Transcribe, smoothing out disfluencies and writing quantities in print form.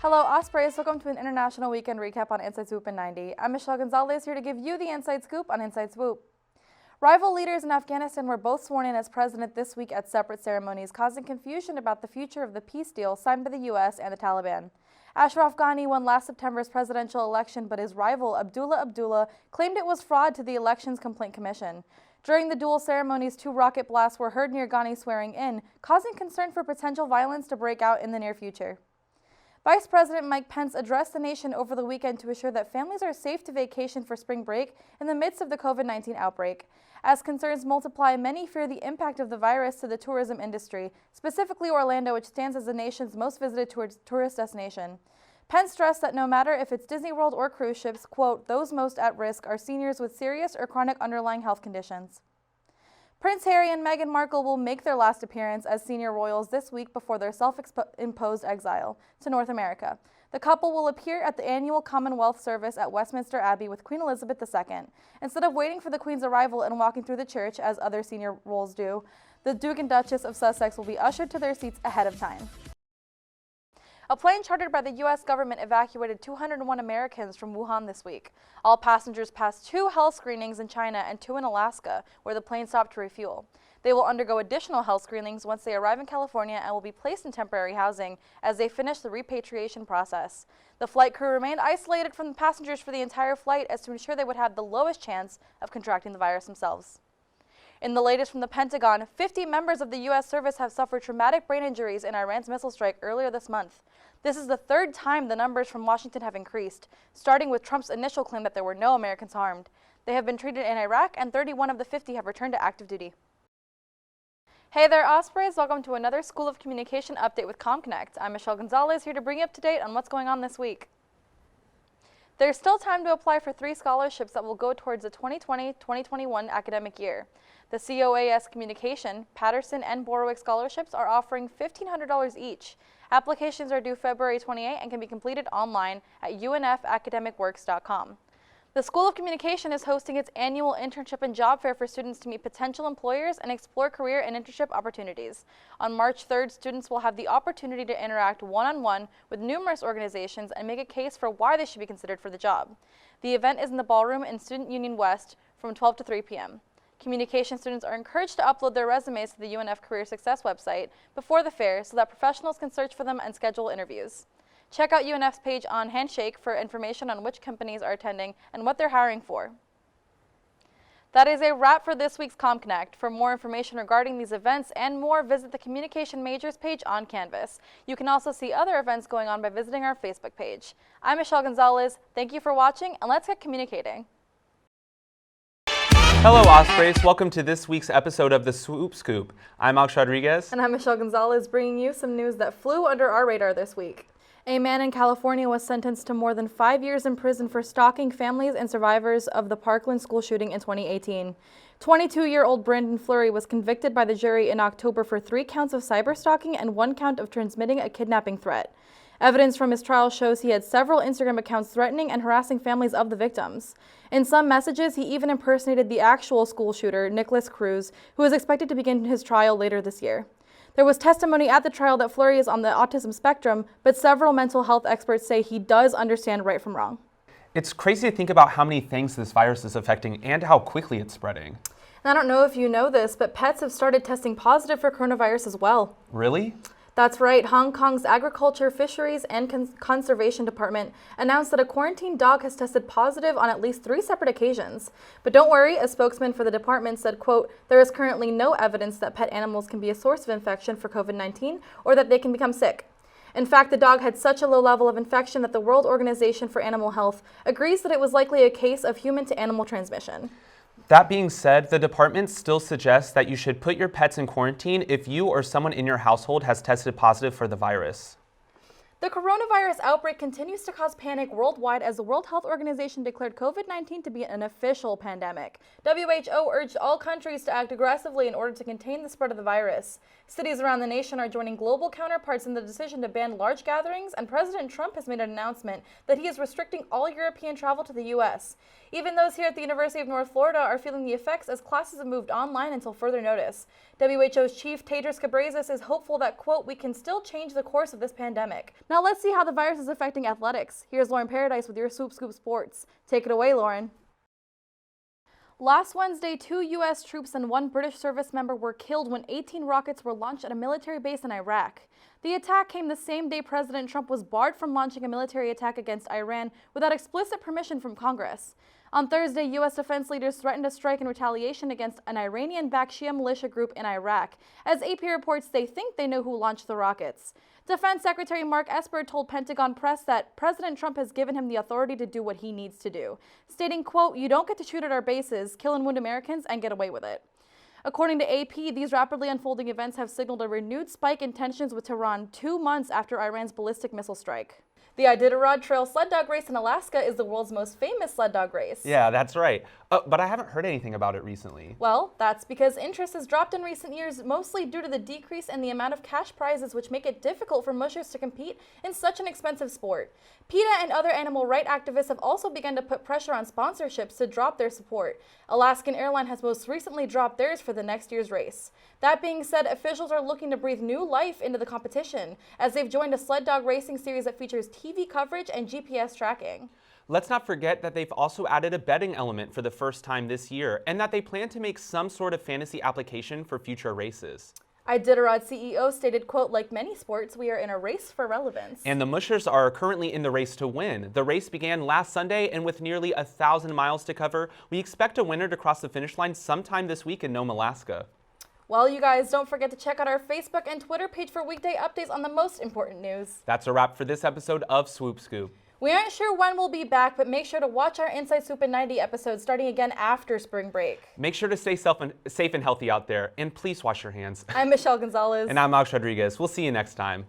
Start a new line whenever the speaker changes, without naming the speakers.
Hello, Ospreys. Welcome to an international weekend recap on Inside Swoop in 90. I'm Michelle Gonzalez here to give you the inside scoop on Inside Swoop. Rival leaders in Afghanistan were both sworn in as president this week at separate ceremonies, causing confusion about the future of the peace deal signed by the U.S. and the Taliban. Ashraf Ghani won last September's presidential election, but his rival, Abdullah, claimed it was fraud to the Elections Complaint Commission. During the dual ceremonies, 2 rocket blasts were heard near Ghani's swearing in, causing concern for potential violence to break out in the near future. Vice President Mike Pence addressed the nation over the weekend to assure that families are safe to vacation for spring break in the midst of the COVID-19 outbreak. As concerns multiply, many fear the impact of the virus to the tourism industry, specifically Orlando, which stands as the nation's most visited tourist destination. Pence stressed that no matter if it's Disney World or cruise ships, quote, those most at risk are seniors with serious or chronic underlying health conditions. Prince Harry and Meghan Markle will make their last appearance as senior royals this week before their self-imposed exile to North America. The couple will appear at the annual Commonwealth service at Westminster Abbey with Queen Elizabeth II. Instead of waiting for the Queen's arrival and walking through the church, as other senior royals do, the Duke and Duchess of Sussex will be ushered to their seats ahead of time. A plane chartered by the U.S. government evacuated 201 Americans from Wuhan this week. All passengers passed 2 health screenings in China and 2 in Alaska, where the plane stopped to refuel. They will undergo additional health screenings once they arrive in California and will be placed in temporary housing as they finish the repatriation process. The flight crew remained isolated from the passengers for the entire flight as to ensure they would have the lowest chance of contracting the virus themselves. In the latest from the Pentagon, 50 members of the U.S. service have suffered traumatic brain injuries in Iran's missile strike earlier this month. This is the 3rd time the numbers from Washington have increased, starting with Trump's initial claim that there were no Americans harmed. They have been treated in Iraq, and 31 of the 50 have returned to active duty. Hey there, Ospreys. Welcome to another School of Communication update with CommConnect. I'm Michelle Gonzalez, here to bring you up to date on what's going on this week. There's still time to apply for 3 scholarships that will go towards the 2020-2021 academic year. The COAS Communication, Patterson, and Borowick scholarships are offering $1,500 each. Applications are due February 28 and can be completed online at unfacademicworks.com. The School of Communication is hosting its annual internship and job fair for students to meet potential employers and explore career and internship opportunities. On March 3rd, students will have the opportunity to interact one-on-one with numerous organizations and make a case for why they should be considered for the job. The event is in the ballroom in Student Union West from 12 to 3 p.m. Communication students are encouraged to upload their resumes to the UNF Career Success website before the fair so that professionals can search for them and schedule interviews. Check out UNF's page on Handshake for information on which companies are attending and what they're hiring for. That is a wrap for this week's CommConnect. For more information regarding these events and more, visit the Communication Majors page on Canvas. You can also see other events going on by visiting our Facebook page. I'm Michelle Gonzalez. Thank you for watching, and let's get communicating.
Hello, Ospreys. Welcome to this week's episode of the Swoop Scoop. I'm Alex Rodriguez.
And I'm Michelle Gonzalez, bringing you some news that flew under our radar this week. A man in California was sentenced to more than 5 years in prison for stalking families and survivors of the Parkland school shooting in 2018. 22-year-old Brandon Fleury was convicted by the jury in October for 3 counts of cyberstalking and 1 count of transmitting a kidnapping threat. Evidence from his trial shows he had several Instagram accounts threatening and harassing families of the victims. In some messages, he even impersonated the actual school shooter, Nicholas Cruz, who is expected to begin his trial later this year. There was testimony at the trial that Fleury is on the autism spectrum, but several mental health experts say he does understand right from wrong.
It's crazy to think about how many things this virus is affecting and how quickly it's spreading.
And I don't know if you know this, but pets have started testing positive for coronavirus as well.
Really?
That's right. Hong Kong's Agriculture, Fisheries, and Conservation Department announced that a quarantined dog has tested positive on at least 3 separate occasions. But don't worry, a spokesman for the department said, quote, there is currently no evidence that pet animals can be a source of infection for COVID-19 or that they can become sick. In fact, the dog had such a low level of infection that the World Organization for Animal Health agrees that it was likely a case of human-to-animal transmission.
That being said, the department still suggests that you should put your pets in quarantine if you or someone in your household has tested positive for the virus.
The coronavirus outbreak continues to cause panic worldwide as the World Health Organization declared COVID-19 to be an official pandemic. WHO urged all countries to act aggressively in order to contain the spread of the virus. Cities around the nation are joining global counterparts in the decision to ban large gatherings, and President Trump has made an announcement that he is restricting all European travel to the U.S. Even those here at the University of North Florida are feeling the effects as classes have moved online until further notice. WHO's chief Tedros Ghebreyesus is hopeful that, quote, we can still change the course of this pandemic, Now let's see how the virus is affecting athletics. Here's Lauren Paradise with your Swoop Scoop Sports. Take it away, Lauren. Last Wednesday, 2 U.S. troops and 1 British service member were killed when 18 rockets were launched at a military base in Iraq. The attack came the same day President Trump was barred from launching a military attack against Iran without explicit permission from Congress. On Thursday, U.S. defense leaders threatened to strike in retaliation against an Iranian-backed Shia militia group in Iraq, as AP reports they think they know who launched the rockets. Defense Secretary Mark Esper told Pentagon Press that President Trump has given him the authority to do what he needs to do, stating, quote, "You don't get to shoot at our bases, kill and wound Americans, and get away with it." According to AP, these rapidly unfolding events have signaled a renewed spike in tensions with Tehran 2 months after Iran's ballistic missile strike. The Iditarod Trail sled dog race in Alaska is the world's most famous sled dog race.
Yeah, that's right. But I haven't heard anything about it recently.
Well, that's because interest has dropped in recent years, mostly due to the decrease in the amount of cash prizes, which make it difficult for mushers to compete in such an expensive sport. PETA and other animal rights activists have also begun to put pressure on sponsorships to drop their support. Alaskan Airlines has most recently dropped theirs for the next year's race. That being said, officials are looking to breathe new life into the competition, as they've joined a sled dog racing series that features TV coverage and GPS tracking.
Let's not forget that they've also added a betting element for the first time this year, and that they plan to make some sort of fantasy application for future races.
Iditarod CEO stated, quote, "Like many sports, we are in a race for relevance."
And the mushers are currently in the race to win. The race began last Sunday, and with nearly 1,000 miles to cover, we expect a winner to cross the finish line sometime this week in Nome, Alaska.
Well, you guys, don't forget to check out our Facebook and Twitter page for weekday updates on the most important news.
That's a wrap for this episode of Swoop Scoop.
We aren't sure when we'll be back, but make sure to watch our Inside Swoop in 90 episodes starting again after spring break.
Make sure to stay safe and healthy out there, and please wash your hands.
I'm Michelle Gonzalez.
And I'm Alex Rodriguez. We'll see you next time.